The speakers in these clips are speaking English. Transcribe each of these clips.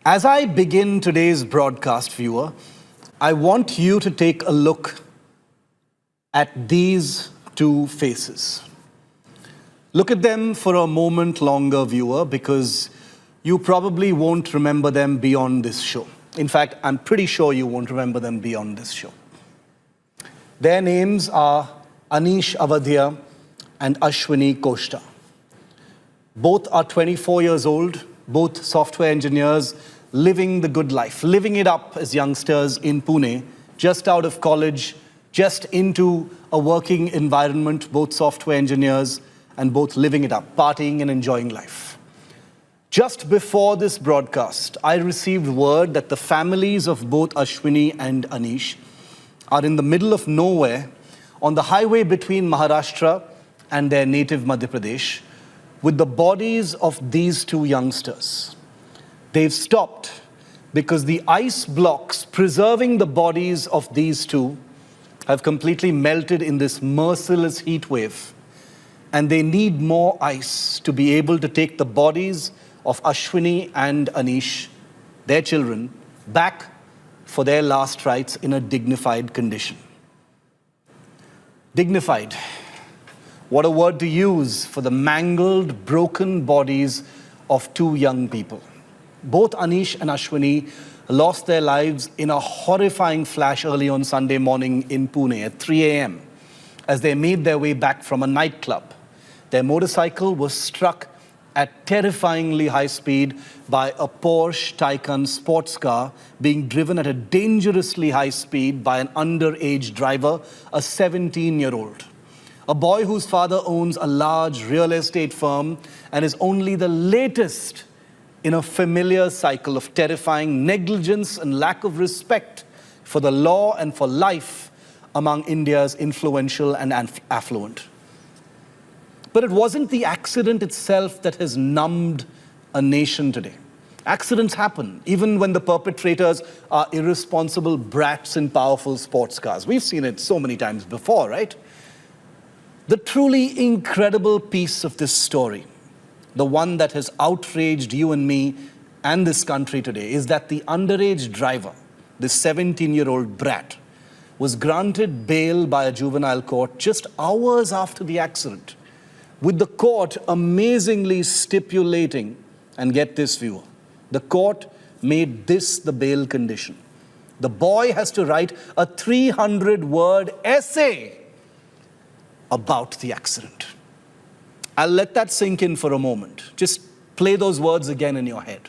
As I begin today's broadcast, viewer, I want you to take a look at these two faces. Look at them for a moment longer, viewer, because you probably won't remember them beyond this show. In fact, I'm pretty sure you won't remember them beyond this show. Their names are Anish Avadhya and Ashwini Koshta. Both are 24 years old, both software engineers, living the good life, living it up as youngsters in Pune, just out of college, just into a working environment, both software engineers and both living it up, partying and enjoying life. Just before this broadcast, I received word that the families of both Ashwini and Anish are in the middle of nowhere on the highway between Maharashtra and their native Madhya Pradesh with the bodies of these two youngsters. They've stopped because the ice blocks preserving the bodies of these two have completely melted in this merciless heat wave, and they need more ice to be able to take the bodies of Ashwini and Anish, their children, back for their last rites in a dignified condition. Dignified. What a word to use for the mangled, broken bodies of two young people. Both Anish and Ashwini lost their lives in a horrifying flash early on Sunday morning in Pune at 3 a.m. as they made their way back from a nightclub. Their motorcycle was struck at terrifyingly high speed by a Porsche Taycan sports car being driven at a dangerously high speed by an underage driver, a 17-year-old. A boy whose father owns a large real estate firm and is only the latest in a familiar cycle of terrifying negligence and lack of respect for the law and for life among India's influential and affluent. But it wasn't the accident itself that has numbed a nation today. Accidents happen, even when the perpetrators are irresponsible brats in powerful sports cars. We've seen it so many times before, right? The truly incredible piece of this story, the one that has outraged you and me and this country today, is that the underage driver, this 17-year-old brat, was granted bail by a juvenile court just hours after the accident, with the court amazingly stipulating, and get this, viewer, the court made this the bail condition. The boy has to write a 300-word essay about the accident. I'll let that sink in for a moment. Just play those words again in your head.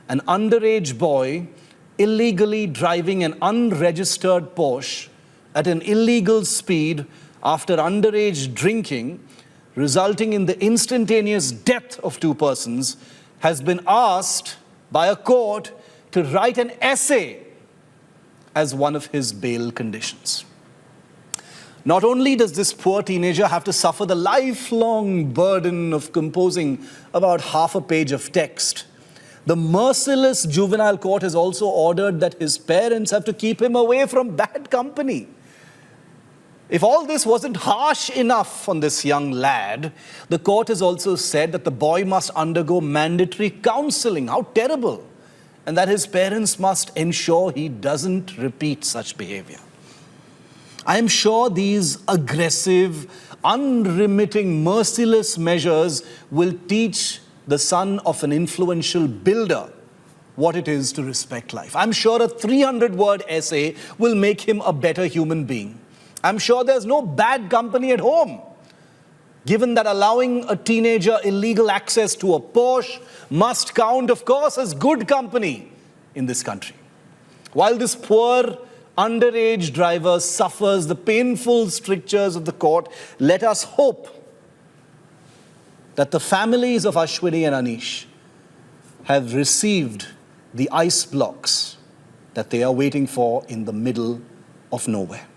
An underage boy illegally driving an unregistered Porsche at an illegal speed after underage drinking, resulting in the instantaneous death of two persons, has been asked by a court to write an essay as one of his bail conditions. Not only does this poor teenager have to suffer the lifelong burden of composing about half a page of text, the merciless juvenile court has also ordered that his parents have to keep him away from bad company. If all this wasn't harsh enough on this young lad, the court has also said that the boy must undergo mandatory counseling. How terrible! And that his parents must ensure he doesn't repeat such behavior. I am sure these aggressive, unremitting, merciless measures will teach the son of an influential builder what it is to respect life. I'm sure a 300-word essay will make him a better human being. I'm sure there's no bad company at home, given that allowing a teenager illegal access to a Porsche must count, of course, as good company in this country. While this poor underage driver suffers the painful strictures of the court, let us hope that the families of Ashwini and Anish have received the ice blocks that they are waiting for in the middle of nowhere.